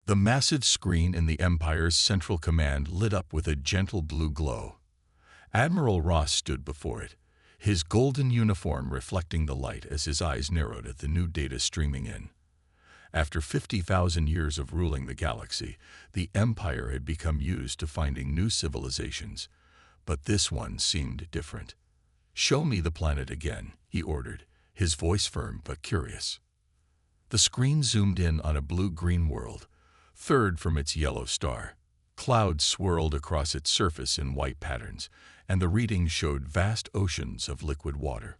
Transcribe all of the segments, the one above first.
The massive screen in the Empire's central command lit up with a gentle blue glow. Admiral Ross stood before it, his golden uniform reflecting the light as his eyes narrowed at the new data streaming in. After 50,000 years of ruling the galaxy, the Empire had become used to finding new civilizations, but this one seemed different. "Show me the planet again," he ordered, his voice firm but curious. The screen zoomed in on a blue-green world, third from its yellow star. Clouds swirled across its surface in white patterns, and the readings showed vast oceans of liquid water.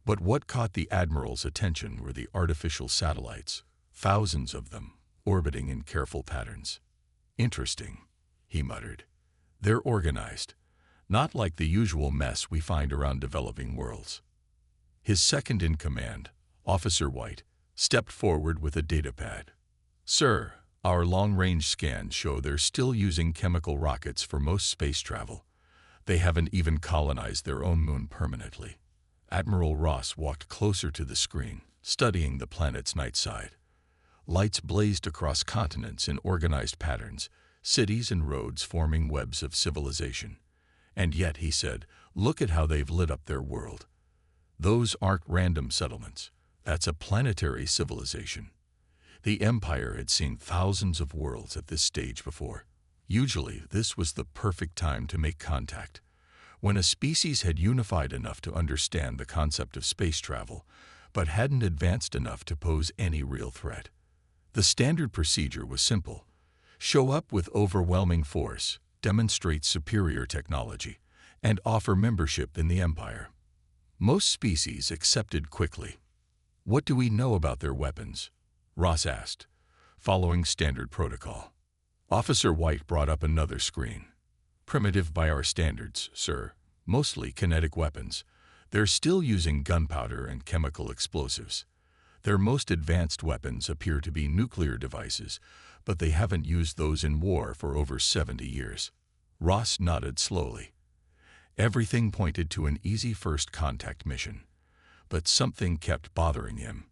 But what caught the Admiral's attention were the artificial satellites, thousands of them, orbiting in careful patterns. "Interesting," he muttered. "They're organized, not like the usual mess we find around developing worlds." His second-in-command, Officer White, stepped forward with a datapad. "Sir, our long-range scans show they're still using chemical rockets for most space travel. They haven't even colonized their own moon permanently." Admiral Ross walked closer to the screen, studying the planet's night side. Lights blazed across continents in organized patterns, cities and roads forming webs of civilization. "And yet," he said, "look at how they've lit up their world. Those aren't random settlements. That's a planetary civilization." The Empire had seen thousands of worlds at this stage before. Usually, this was the perfect time to make contact, when a species had unified enough to understand the concept of space travel, but hadn't advanced enough to pose any real threat. The standard procedure was simple: show up with overwhelming force, demonstrate superior technology, and offer membership in the Empire. Most species accepted quickly. "What do we know about their weapons?" Ross asked, following standard protocol. Officer White brought up another screen. "Primitive by our standards, sir. Mostly kinetic weapons. They're still using gunpowder and chemical explosives. Their most advanced weapons appear to be nuclear devices, but they haven't used those in war for over 70 years. Ross nodded slowly. Everything pointed to an easy first contact mission. But something kept bothering him.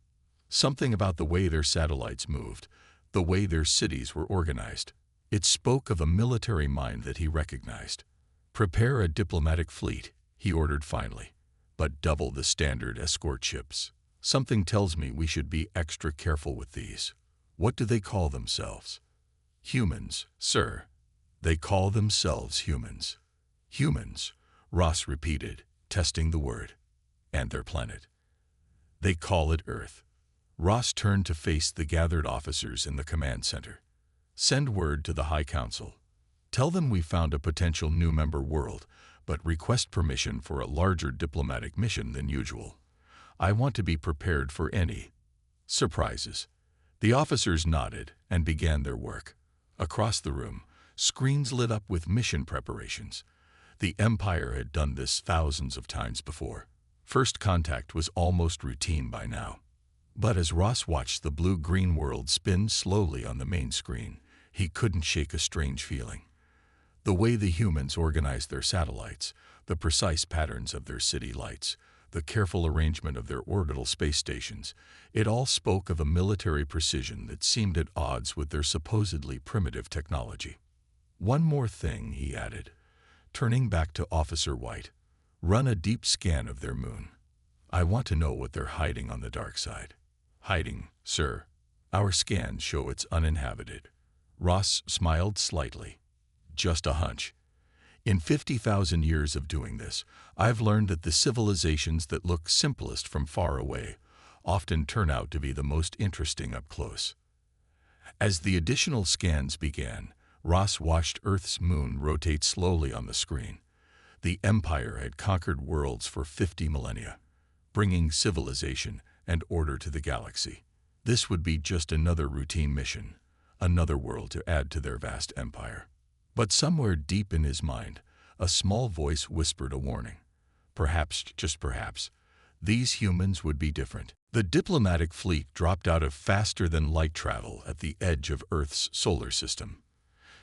Something about the way their satellites moved, the way their cities were organized. It spoke of a military mind that he recognized. "Prepare a diplomatic fleet," he ordered finally, "but double the standard escort ships. Something tells me we should be extra careful with these." "What do they call themselves?" "Humans, sir. They call themselves humans." "Humans," Ross repeated, testing the word. "And their planet?" "They call it Earth." Ross turned to face the gathered officers in the command center. "Send word to the High Council. Tell them we found a potential new member world, but request permission for a larger diplomatic mission than usual. I want to be prepared for any surprises." The officers nodded and began their work. Across the room, screens lit up with mission preparations. The Empire had done this thousands of times before. First contact was almost routine by now. But as Ross watched the blue-green world spin slowly on the main screen, he couldn't shake a strange feeling. The way the humans organized their satellites, the precise patterns of their city lights, the careful arrangement of their orbital space stations, it all spoke of a military precision that seemed at odds with their supposedly primitive technology. "One more thing," he added, turning back to Officer White. "Run a deep scan of their moon. I want to know what they're hiding on the dark side." "Hiding, sir. Our scans show it's uninhabited." Ross smiled slightly. "Just a hunch. In 50,000 years of doing this, I've learned that the civilizations that look simplest from far away often turn out to be the most interesting up close." As the additional scans began, Ross watched Earth's moon rotate slowly on the screen. The Empire had conquered worlds for 50 millennia, bringing civilization and order to the galaxy. This would be just another routine mission, another world to add to their vast empire. But somewhere deep in his mind, a small voice whispered a warning. Perhaps, just perhaps, these humans would be different. The diplomatic fleet dropped out of faster-than-light travel at the edge of Earth's solar system.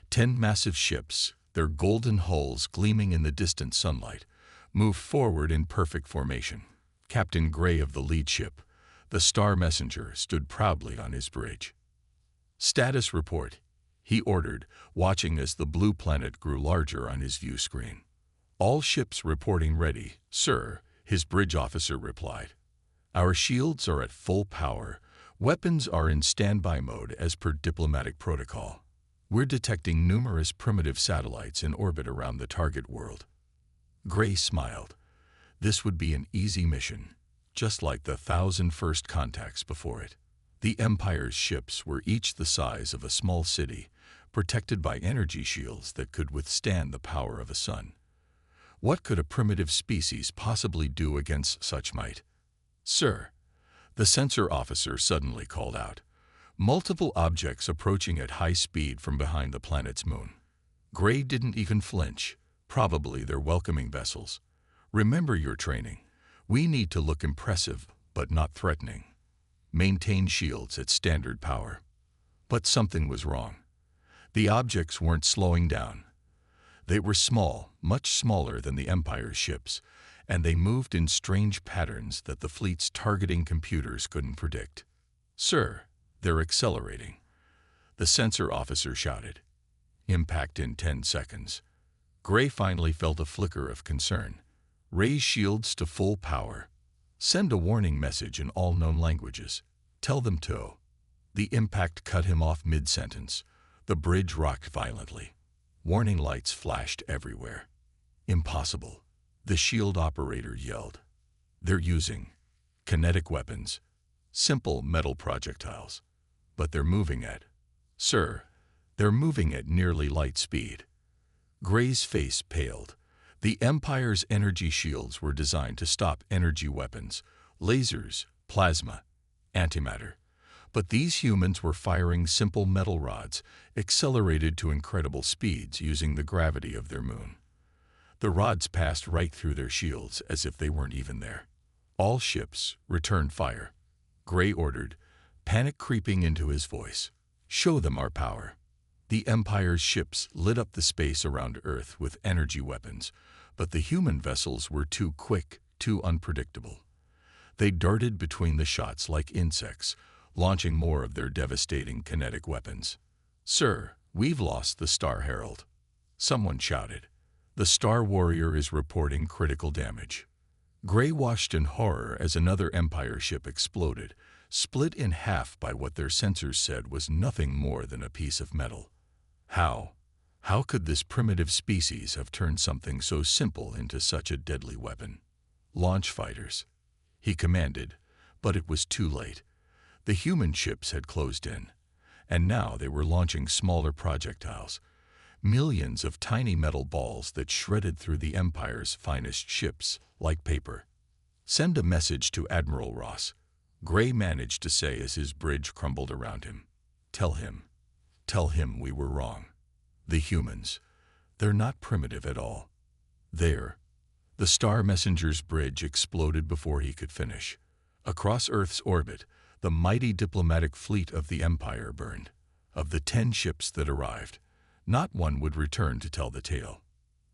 10 massive ships, their golden hulls gleaming in the distant sunlight, moved forward in perfect formation. Captain Gray of the lead ship, the Star Messenger, stood proudly on his bridge. "Status report," he ordered, watching as the blue planet grew larger on his view screen. "All ships reporting ready, sir," his bridge officer replied. "Our shields are at full power. Weapons are in standby mode as per diplomatic protocol. We're detecting numerous primitive satellites in orbit around the target world." Gray smiled. This would be an easy mission, just like the 1,000 first contacts before it. The Empire's ships were each the size of a small city, protected by energy shields that could withstand the power of a sun. What could a primitive species possibly do against such might? "Sir," the sensor officer suddenly called out. "Multiple objects approaching at high speed from behind the planet's moon." Gray didn't even flinch. Probably they're welcoming vessels. "Remember your training. We need to look impressive, but not threatening. Maintain shields at standard power." But something was wrong. The objects weren't slowing down. They were small, much smaller than the Empire's ships, and they moved in strange patterns that the fleet's targeting computers couldn't predict. "Sir, they're accelerating," the sensor officer shouted. "Impact in 10 seconds. Gray finally felt a flicker of concern. "Raise shields to full power. Send a warning message in all known languages. Tell them to." The impact cut him off mid-sentence. The bridge rocked violently. Warning lights flashed everywhere. "Impossible," the shield operator yelled. "They're using kinetic weapons, simple metal projectiles. But they're moving at—" "Sir, they're moving at nearly light speed." Gray's face paled. The Empire's energy shields were designed to stop energy weapons, lasers, plasma, antimatter. But these humans were firing simple metal rods, accelerated to incredible speeds using the gravity of their moon. The rods passed right through their shields as if they weren't even there. "All ships, return fire," Gray ordered, panic creeping into his voice. "Show them our power." The Empire's ships lit up the space around Earth with energy weapons, but the human vessels were too quick, too unpredictable. They darted between the shots like insects, launching more of their devastating kinetic weapons. "Sir, we've lost the Star Herald," someone shouted. "The Star Warrior is reporting critical damage." Gray watched in horror as another Empire ship exploded, split in half by what their sensors said was nothing more than a piece of metal. How could this primitive species have turned something so simple into such a deadly weapon? "Launch fighters," he commanded, but it was too late. The human ships had closed in, and now they were launching smaller projectiles, millions of tiny metal balls that shredded through the Empire's finest ships like paper. "Send a message to Admiral Ross," Gray managed to say as his bridge crumbled around him. Tell him we were wrong. The humans, they're not primitive at all. The Star Messenger's bridge exploded before he could finish. Across Earth's orbit, the mighty diplomatic fleet of the Empire burned. Of the 10 ships that arrived, not one would return to tell the tale.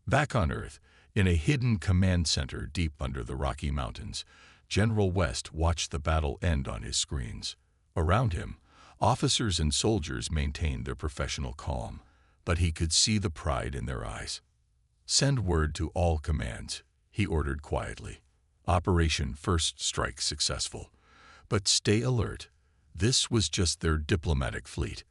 Back on Earth, in a hidden command center deep under the Rocky Mountains, General West watched the battle end on his screens. Around him, officers and soldiers maintained their professional calm, but he could see the pride in their eyes. "Send word to all commands," he ordered quietly. "Operation First Strike successful. But stay alert. This was just their diplomatic fleet.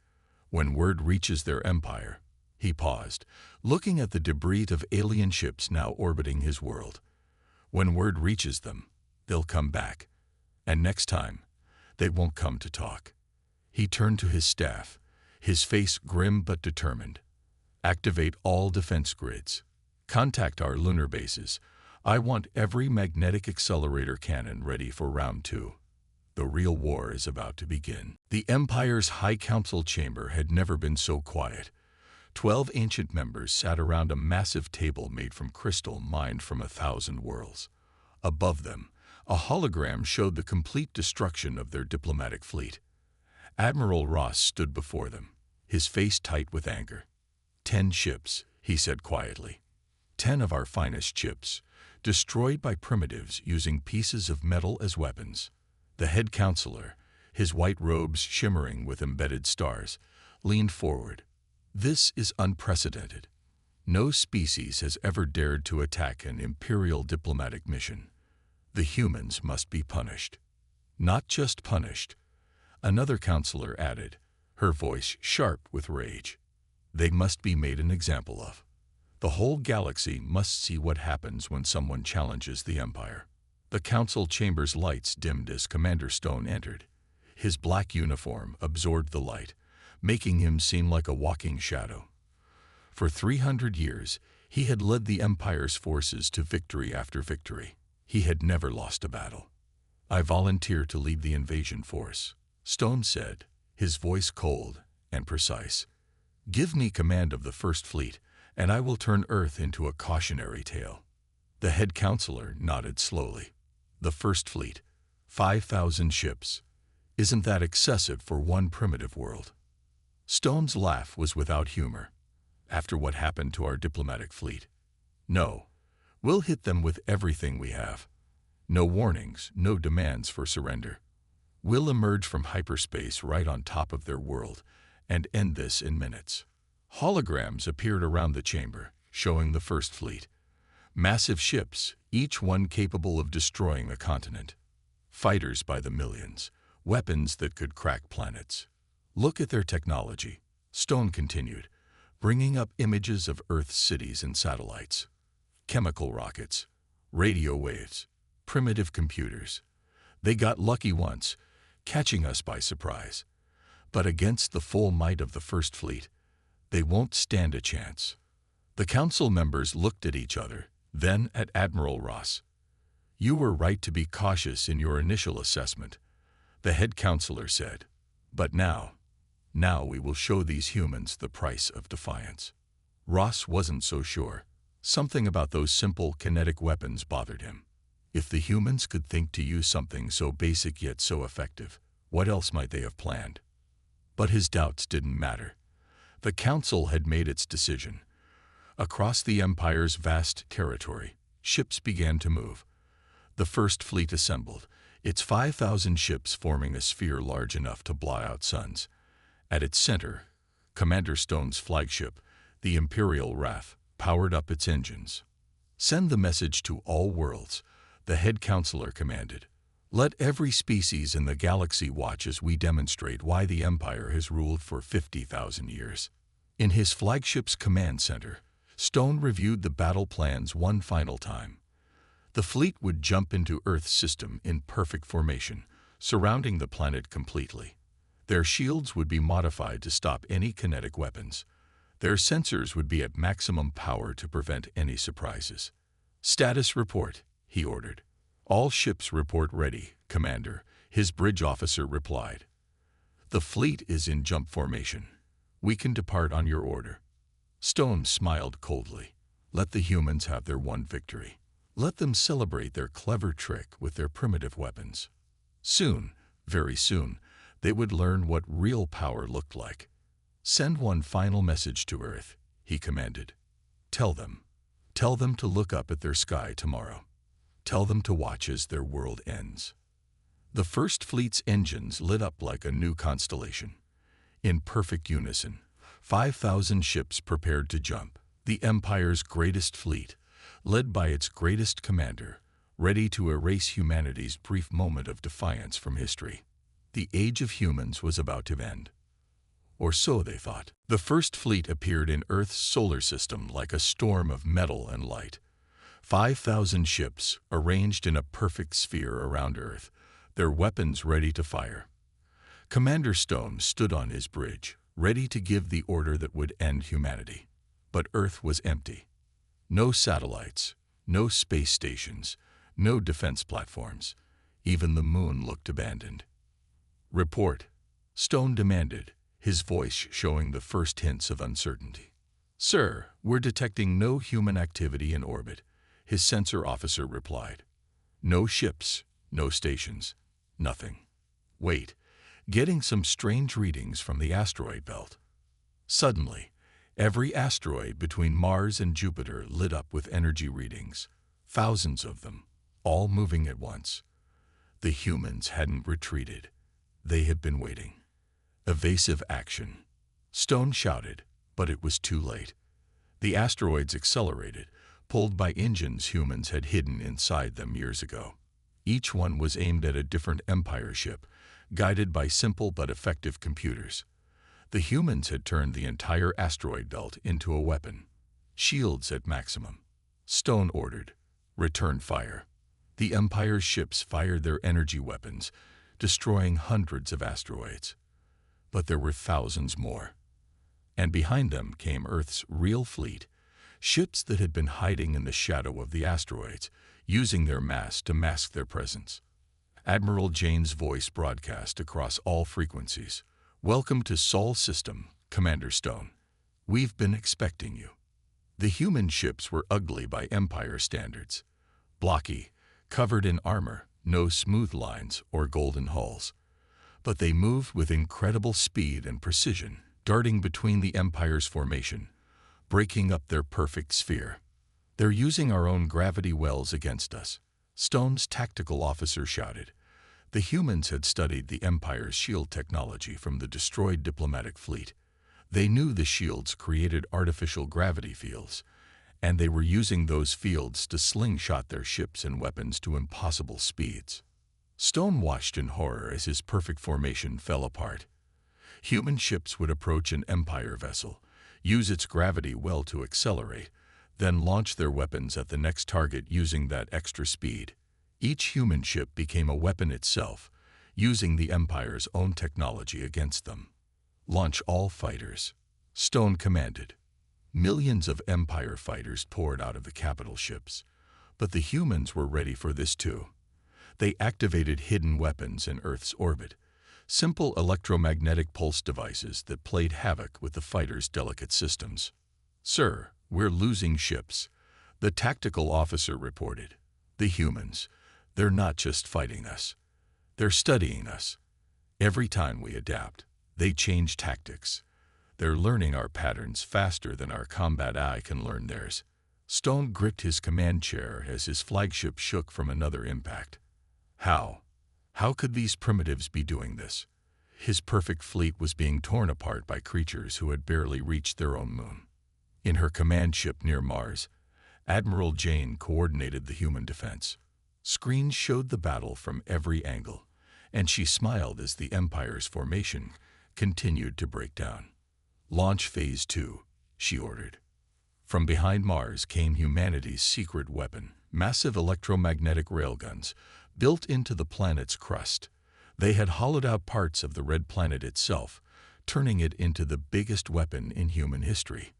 When word reaches their empire—" He paused, looking at the debris of alien ships now orbiting his world. "When word reaches them, they'll come back. And next time, they won't come to talk." He turned to his staff, his face grim but determined. "Activate all defense grids. Contact our lunar bases. I want every magnetic accelerator cannon ready for round 2. The real war is about to begin." The Empire's High Council chamber had never been so quiet. 12 ancient members sat around a massive table made from crystal mined from 1,000 worlds. Above them, a hologram showed the complete destruction of their diplomatic fleet. Admiral Ross stood before them, his face tight with anger. 10 ships, he said quietly. 10 of our finest ships, destroyed by primitives using pieces of metal as weapons. The head counselor, his white robes shimmering with embedded stars, leaned forward. This is unprecedented. No species has ever dared to attack an imperial diplomatic mission. The humans must be punished. Not just punished, another counselor added, her voice sharp with rage. They must be made an example of. The whole galaxy must see what happens when someone challenges the Empire. The council chamber's lights dimmed as Commander Stone entered. His black uniform absorbed the light, making him seem like a walking shadow. For 300 years, he had led the Empire's forces to victory after victory. He had never lost a battle. I volunteer to lead the invasion force, Stone said, his voice cold and precise. Give me command of the First Fleet, and I will turn Earth into a cautionary tale. The head counselor nodded slowly. The First Fleet, 5,000 ships. Isn't that excessive for one primitive world? Stone's laugh was without humor. After what happened to our diplomatic fleet? No, we'll hit them with everything we have. No warnings, no demands for surrender. We'll emerge from hyperspace right on top of their world and end this in minutes. Holograms appeared around the chamber, showing the First Fleet. Massive ships, each one capable of destroying a continent. Fighters by the millions, weapons that could crack planets. Look at their technology, Stone continued, bringing up images of Earth's cities and satellites. Chemical rockets, radio waves, primitive computers. They got lucky once, catching us by surprise. But against the full might of the First Fleet, they won't stand a chance. The council members looked at each other, then at Admiral Ross. You were right to be cautious in your initial assessment, the head counselor said. But now we will show these humans the price of defiance. Ross wasn't so sure. Something about those simple kinetic weapons bothered him. If the humans could think to use something so basic yet so effective, what else might they have planned? But his doubts didn't matter. The council had made its decision. Across the Empire's vast territory, ships began to move. The First Fleet assembled, its 5,000 ships forming a sphere large enough to blot out suns. At its center, Commander Stone's flagship, the Imperial Wrath, powered up its engines. Send the message to all worlds, the head counselor commanded. Let every species in the galaxy watch as we demonstrate why the Empire has ruled for 50,000 years. In his flagship's command center, Stone reviewed the battle plans one final time. The fleet would jump into Earth's system in perfect formation, surrounding the planet completely. Their shields would be modified to stop any kinetic weapons. Their sensors would be at maximum power to prevent any surprises. Status report, he ordered. All ships report ready, Commander, his bridge officer replied. The fleet is in jump formation. We can depart on your order. Stone smiled coldly. Let the humans have their one victory. Let them celebrate their clever trick with their primitive weapons. Soon, very soon, they would learn what real power looked like. Send one final message to Earth, he commanded. Tell them to look up at their sky tomorrow. Tell them to watch as their world ends. The First Fleet's engines lit up like a new constellation. In perfect unison, 5,000 ships prepared to jump. The Empire's greatest fleet, led by its greatest commander, ready to erase humanity's brief moment of defiance from history. The age of humans was about to end. Or so they thought. The First Fleet appeared in Earth's solar system like a storm of metal and light. 5,000 ships arranged in a perfect sphere around Earth, their weapons ready to fire. Commander Stone stood on his bridge, ready to give the order that would end humanity. But Earth was empty. No satellites, no space stations, no defense platforms. Even the moon looked abandoned. Report, Stone demanded, his voice showing the first hints of uncertainty. Sir, we're detecting no human activity in orbit, his sensor officer replied. No ships, no stations, nothing. Wait, getting some strange readings from the asteroid belt. Suddenly, every asteroid between Mars and Jupiter lit up with energy readings, thousands of them, all moving at once. The humans hadn't retreated. They had been waiting. Evasive action, Stone shouted, But it was too late. The asteroids accelerated, pulled by engines humans had hidden inside them years ago. Each one was aimed at a different Empire ship, guided by simple but effective computers. The humans had turned the entire asteroid belt into a weapon. Shields at maximum. Stone ordered, "Return fire." The Empire's ships fired their energy weapons, destroying hundreds of asteroids. But there were thousands more. And behind them came Earth's real fleet, ships that had been hiding in the shadow of the asteroids, using their mass to mask their presence. Admiral Jane's voice broadcast across all frequencies. "Welcome to Sol System, Commander Stone. We've been expecting you." The human ships were ugly by Empire standards. Blocky, covered in armor, no smooth lines or golden hulls. But they moved with incredible speed and precision, darting between the Empire's formation, breaking up their perfect sphere. "They're using our own gravity wells against us," Stone's tactical officer shouted. The humans had studied the Empire's shield technology from the destroyed diplomatic fleet. They knew the shields created artificial gravity fields, and they were using those fields to slingshot their ships and weapons to impossible speeds. Stone watched in horror as his perfect formation fell apart. Human ships would approach an Empire vessel, use its gravity well to accelerate, then launch their weapons at the next target using that extra speed. Each human ship became a weapon itself, using the Empire's own technology against them. "Launch all fighters," Stone commanded. Millions of Empire fighters poured out of the capital ships, but the humans were ready for this too. They activated hidden weapons in Earth's orbit, simple electromagnetic pulse devices that played havoc with the fighters' delicate systems. "Sir, we're losing ships," the tactical officer reported. "The humans, they're not just fighting us. They're studying us. Every time we adapt, they change tactics. They're learning our patterns faster than our combat eye can learn theirs." Stone gripped his command chair as his flagship shook from another impact. How could these primitives be doing this? His perfect fleet was being torn apart by creatures who had barely reached their own moon. In her command ship near Mars, Admiral Jane coordinated the human defense. Screens showed the battle from every angle, and she smiled as the Empire's formation continued to break down. "Launch Phase 2, she ordered. From behind Mars came humanity's secret weapon, massive electromagnetic railguns, built into the planet's crust. They had hollowed out parts of the red planet itself, turning it into the biggest weapon in human history.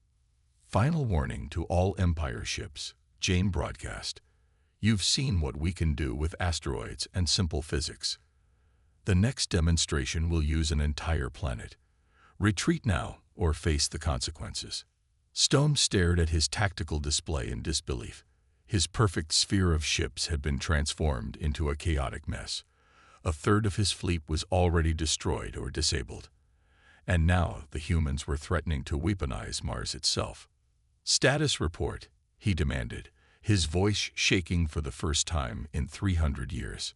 "Final warning to all Empire ships," Jane broadcast. "You've seen what we can do with asteroids and simple physics. The next demonstration will use an entire planet. Retreat now or face the consequences." Stone stared at his tactical display in disbelief. His perfect sphere of ships had been transformed into a chaotic mess. A third of his fleet was already destroyed or disabled. And now the humans were threatening to weaponize Mars itself. "Status report," he demanded, his voice shaking for the first time in 300 years.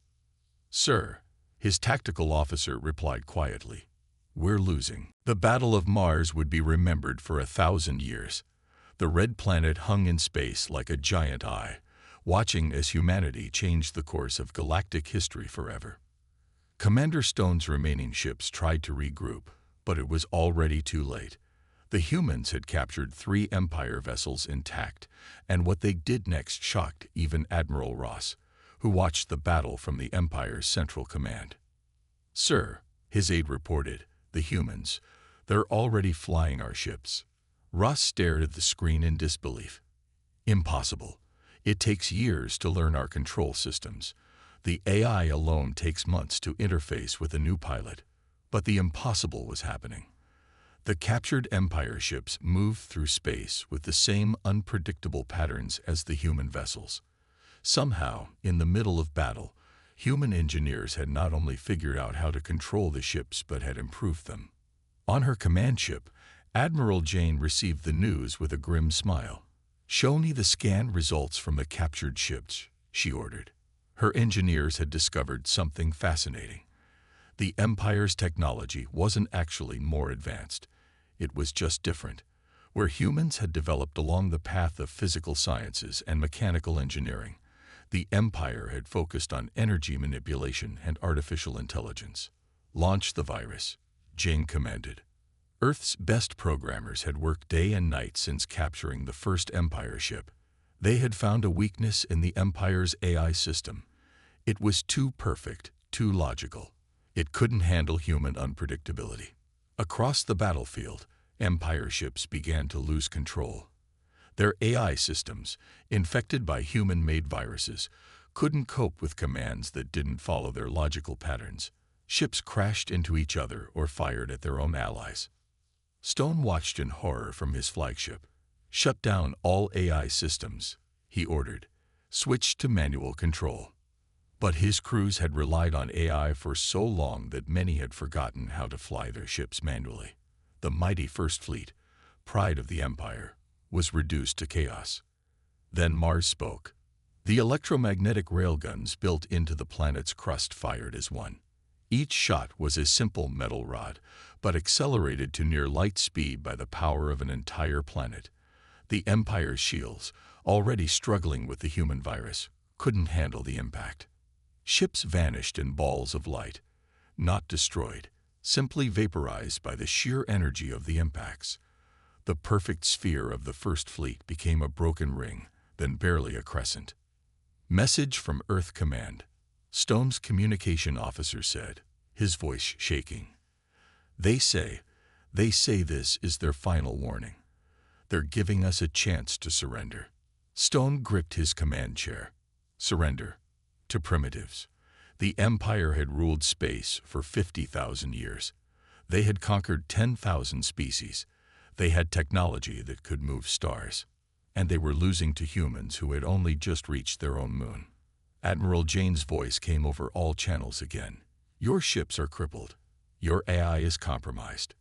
"Sir," his tactical officer replied quietly, "we're losing." The Battle of Mars would be remembered for 1,000 years. The red planet hung in space like a giant eye, watching as humanity changed the course of galactic history forever. Commander Stone's remaining ships tried to regroup, but it was already too late. The humans had captured 3 Empire vessels intact, and what they did next shocked even Admiral Ross, who watched the battle from the Empire's central command. "Sir," his aide reported, "the humans, they're already flying our ships." Ross stared at the screen in disbelief. "Impossible. It takes years to learn our control systems. The AI alone takes months to interface with a new pilot." But the impossible was happening. The captured Empire ships moved through space with the same unpredictable patterns as the human vessels. Somehow, in the middle of battle, human engineers had not only figured out how to control the ships but had improved them. On her command ship, Admiral Jane received the news with a grim smile. "Show me the scan results from the captured ships," she ordered. Her engineers had discovered something fascinating. The Empire's technology wasn't actually more advanced. It was just different. Where humans had developed along the path of physical sciences and mechanical engineering, the Empire had focused on energy manipulation and artificial intelligence. Launch the virus, Jing commanded. Earth's best programmers had worked day and night since capturing the first Empire ship. They had found a weakness in the Empire's AI system. It was too perfect, too logical. It couldn't handle human unpredictability. Across the battlefield, Empire ships began to lose control. Their AI systems, infected by human-made viruses, couldn't cope with commands that didn't follow their logical patterns. Ships crashed into each other or fired at their own allies. Stone watched in horror from his flagship. "Shut down all AI systems," he ordered. "Switch to manual control." But his crews had relied on AI for so long that many had forgotten how to fly their ships manually. The mighty First Fleet, pride of the Empire, was reduced to chaos. Then Mars spoke. The electromagnetic railguns built into the planet's crust fired as one. Each shot was a simple metal rod, but accelerated to near light speed by the power of an entire planet. The Empire's shields, already struggling with the human virus, couldn't handle the impact. Ships vanished in balls of light, not destroyed, simply vaporized by the sheer energy of the impacts. The perfect sphere of the First Fleet became a broken ring, then barely a crescent. "Message from Earth Command," Stone's communication officer said, his voice shaking. They say this is their final warning. They're giving us a chance to surrender." Stone gripped his command chair. Surrender to primitives. The Empire had ruled space for 50,000 years. They had conquered 10,000 species. They had technology that could move stars. And they were losing to humans who had only just reached their own moon. Admiral Jane's voice came over all channels again. "Your ships are crippled. Your AI is compromised.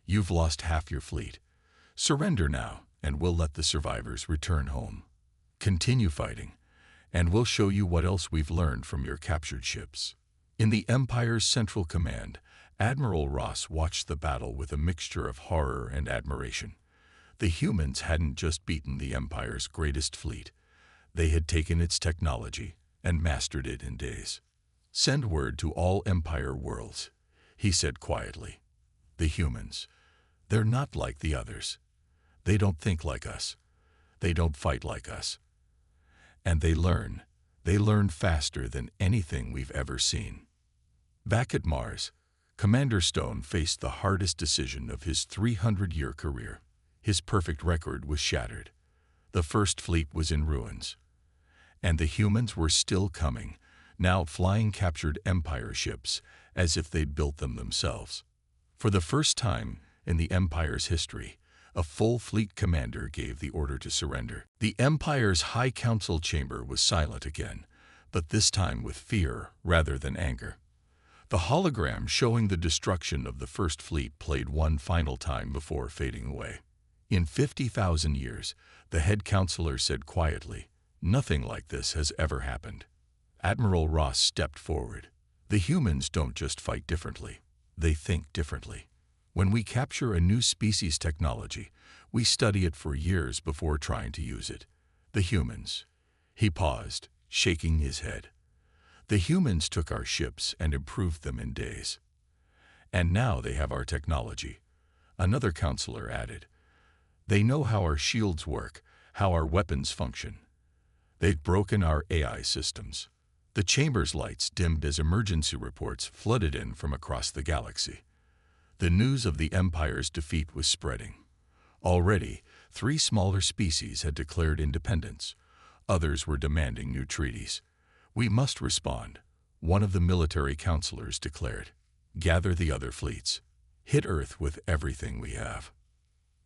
You've lost half your fleet. Surrender now, and we'll let the survivors return home. Continue fighting, and we'll show you what else we've learned from your captured ships." In the Empire's Central Command, Admiral Ross watched the battle with a mixture of horror and admiration. The humans hadn't just beaten the Empire's greatest fleet. They had taken its technology and mastered it in days. "Send word to all Empire worlds," he said quietly. "The humans, they're not like the others. They don't think like us. They don't fight like us. And they learn faster than anything we've ever seen." Back at Mars, Commander Stone faced the hardest decision of his 300-year career. His perfect record was shattered. The First Fleet was in ruins. And the humans were still coming, now flying captured Empire ships as if they'd built them themselves. For the first time in the Empire's history, a full fleet commander gave the order to surrender. The Empire's High Council chamber was silent again, but this time with fear rather than anger. The hologram showing the destruction of the First Fleet played one final time before fading away. "In 50,000 years, the head counselor said quietly, nothing like this has ever happened." Admiral Ross stepped forward. "The humans don't just fight differently, they think differently. When we capture a new species technology, we study it for years before trying to use it. The humans—" He paused, shaking his head. "The humans took our ships and improved them in days. And now they have our technology," another counselor added. "They know how our shields work, how our weapons function. They've broken our AI systems." The chamber's lights dimmed as emergency reports flooded in from across the galaxy. The news of the Empire's defeat was spreading. Already, 3 smaller species had declared independence. Others were demanding new treaties. "We must respond," one of the military counselors declared. "Gather the other fleets. Hit Earth with everything we have."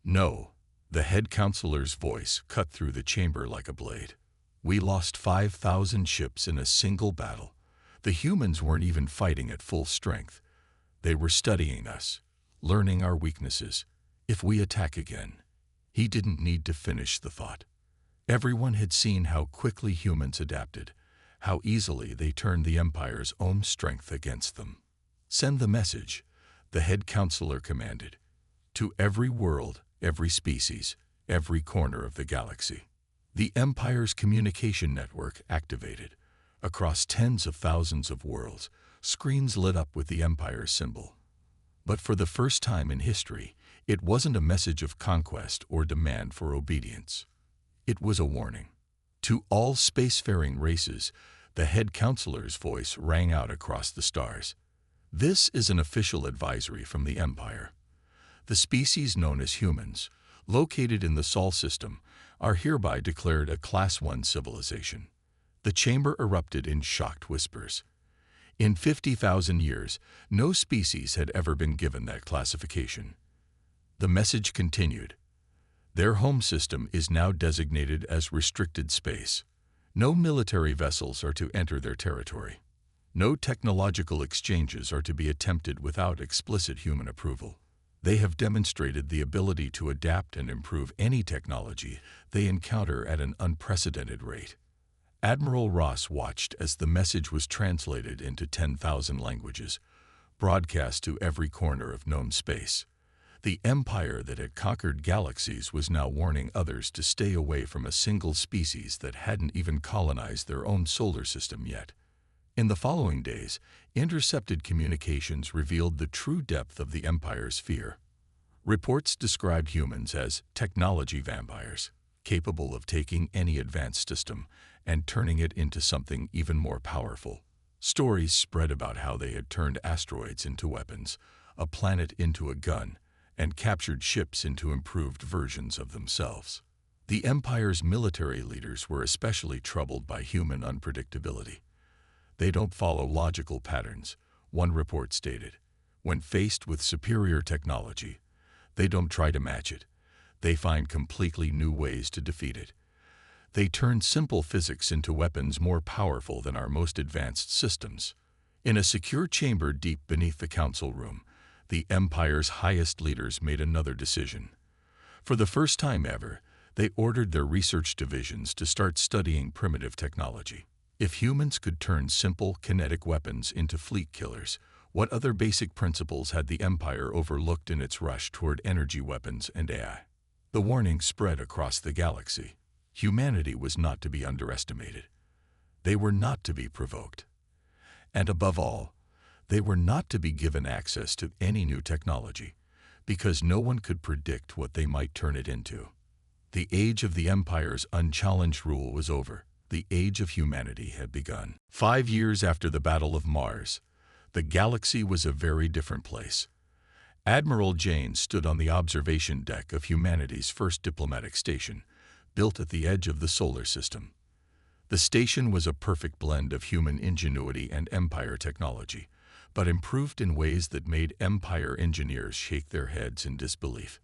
"No," the head counselor's voice cut through the chamber like a blade. "We lost 5,000 ships in a single battle. The humans weren't even fighting at full strength. They were studying us, learning our weaknesses. If we attack again—" He didn't need to finish the thought. Everyone had seen how quickly humans adapted, how easily they turned the Empire's own strength against them. "Send the message," the head counselor commanded. "To every world every species, every corner of the galaxy. The Empire's communication network activated. Across tens of thousands of worlds, screens lit up with the Empire's symbol. But for the first time in history, it wasn't a message of conquest or demand for obedience. It was a warning. To all spacefaring races, the head counselor's voice rang out across the stars. This is an official advisory from the Empire. The species known as humans, located in the Sol system, are hereby declared a Class 1 civilization. The chamber erupted in shocked whispers. In 50,000 years, no species had ever been given that classification. The message continued. Their home system is now designated as restricted space. No military vessels are to enter their territory. No technological exchanges are to be attempted without explicit human approval. They have demonstrated the ability to adapt and improve any technology they encounter at an unprecedented rate. Admiral Ross watched as the message was translated into 10,000 languages, broadcast to every corner of known space. The empire that had conquered galaxies was now warning others to stay away from a single species that hadn't even colonized their own solar system yet. In the following days, intercepted communications revealed the true depth of the Empire's fear. Reports described humans as technology vampires, capable of taking any advanced system and turning it into something even more powerful. Stories spread about how they had turned asteroids into weapons, a planet into a gun, and captured ships into improved versions of themselves. The Empire's military leaders were especially troubled by human unpredictability. They don't follow logical patterns, one report stated. When faced with superior technology, they don't try to match it. They find completely new ways to defeat it. They turn simple physics into weapons more powerful than our most advanced systems. In a secure chamber deep beneath the council room, the Empire's highest leaders made another decision. For the first time ever, they ordered their research divisions to start studying primitive technology. If humans could turn simple kinetic weapons into fleet killers, what other basic principles had the Empire overlooked in its rush toward energy weapons and AI? The warning spread across the galaxy. Humanity was not to be underestimated. They were not to be provoked. And above all, they were not to be given access to any new technology, because no one could predict what they might turn it into. The age of the Empire's unchallenged rule was over. The age of humanity had begun. 5 years after the Battle of Mars, the galaxy was a very different place. Admiral Jane stood on the observation deck of humanity's first diplomatic station, built at the edge of the solar system. The station was a perfect blend of human ingenuity and Empire technology, but improved in ways that made Empire engineers shake their heads in disbelief.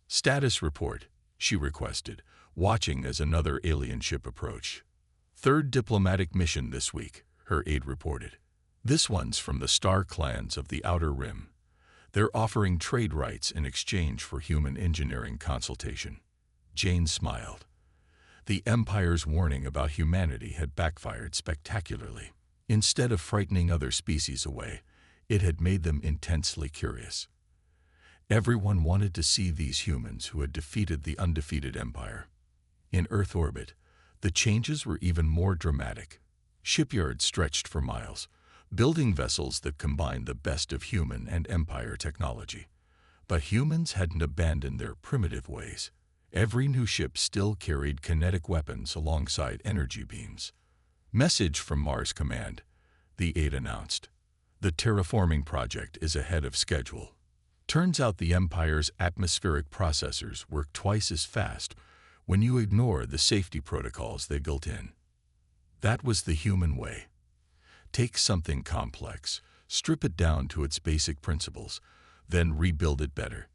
"Status report," she requested, watching as another alien ship approached. "Third diplomatic mission this week," her aide reported. "This one's from the star clans of the Outer Rim. They're offering trade rights in exchange for human engineering consultation." Jane smiled. The Empire's warning about humanity had backfired spectacularly. Instead of frightening other species away, it had made them intensely curious. Everyone wanted to see these humans who had defeated the undefeated Empire. In Earth orbit, the changes were even more dramatic. Shipyards stretched for miles, building vessels that combined the best of human and Empire technology. But humans hadn't abandoned their primitive ways. Every new ship still carried kinetic weapons alongside energy beams. "Message from Mars Command," the aide announced. "The terraforming project is ahead of schedule." Turns out the Empire's atmospheric processors work twice as fast when you ignore the safety protocols they built in. That was the human way. Take something complex, strip it down to its basic principles, then rebuild it better.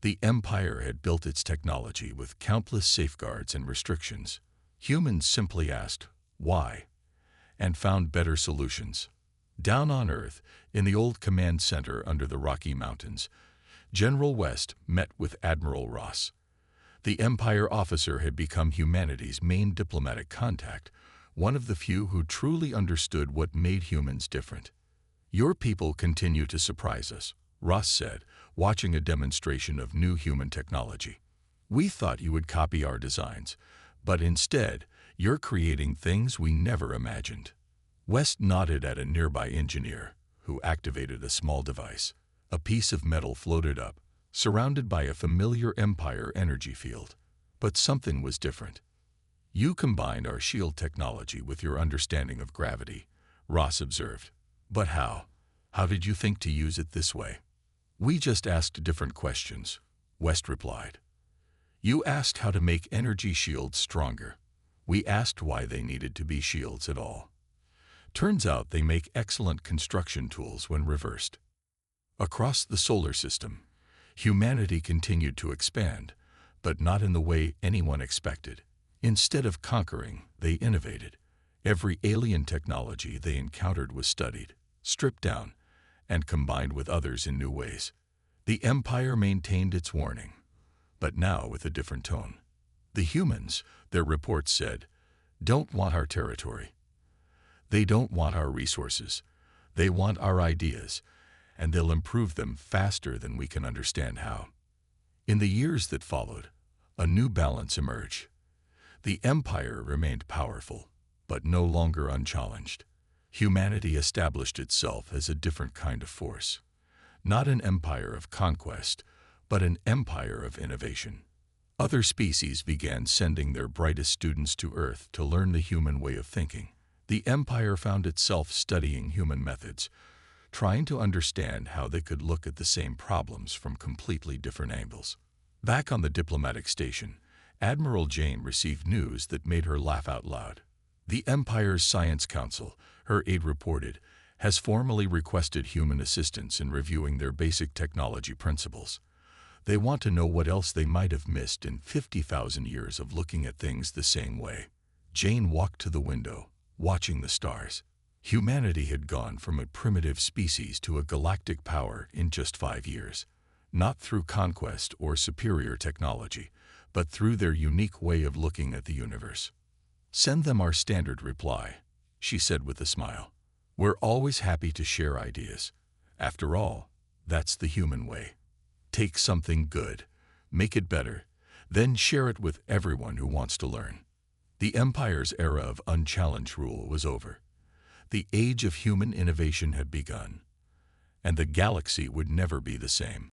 The Empire had built its technology with countless safeguards and restrictions. Humans simply asked, "Why?" and found better solutions. Down on Earth, in the old command center under the Rocky Mountains, General West met with Admiral Ross. The Empire officer had become humanity's main diplomatic contact, one of the few who truly understood what made humans different. "Your people continue to surprise us," Ross said, watching a demonstration of new human technology. We thought you would copy our designs, but instead, you're creating things we never imagined. West nodded at a nearby engineer, who activated a small device. A piece of metal floated up, surrounded by a familiar Empire energy field. But something was different. You combined our shield technology with your understanding of gravity, Ross observed. But how? How did you think to use it this way? We just asked different questions, West replied. You asked how to make energy shields stronger. We asked why they needed to be shields at all. Turns out they make excellent construction tools when reversed. Across the solar system, humanity continued to expand, but not in the way anyone expected. Instead of conquering, they innovated. Every alien technology they encountered was studied, stripped down, and combined with others in new ways. The Empire maintained its warning, but now with a different tone. The humans, their reports said, don't want our territory. They don't want our resources. They want our ideas, and they'll improve them faster than we can understand how. In the years that followed, a new balance emerged. The Empire remained powerful, but no longer unchallenged. Humanity established itself as a different kind of force. Not an empire of conquest, but an empire of innovation. Other species began sending their brightest students to Earth to learn the human way of thinking. The Empire found itself studying human methods, trying to understand how they could look at the same problems from completely different angles. Back on the diplomatic station, Admiral Jane received news that made her laugh out loud. The Empire's Science Council, her aide reported, has formally requested human assistance in reviewing their basic technology principles. They want to know what else they might have missed in 50,000 years of looking at things the same way. Jane walked to the window, watching the stars. Humanity had gone from a primitive species to a galactic power in just 5 years. Not through conquest or superior technology, but through their unique way of looking at the universe. Send them our standard reply, she said with a smile. We're always happy to share ideas. After all, that's the human way. Take something good, make it better, then share it with everyone who wants to learn. The Empire's era of unchallenged rule was over. The age of human innovation had begun, and the galaxy would never be the same.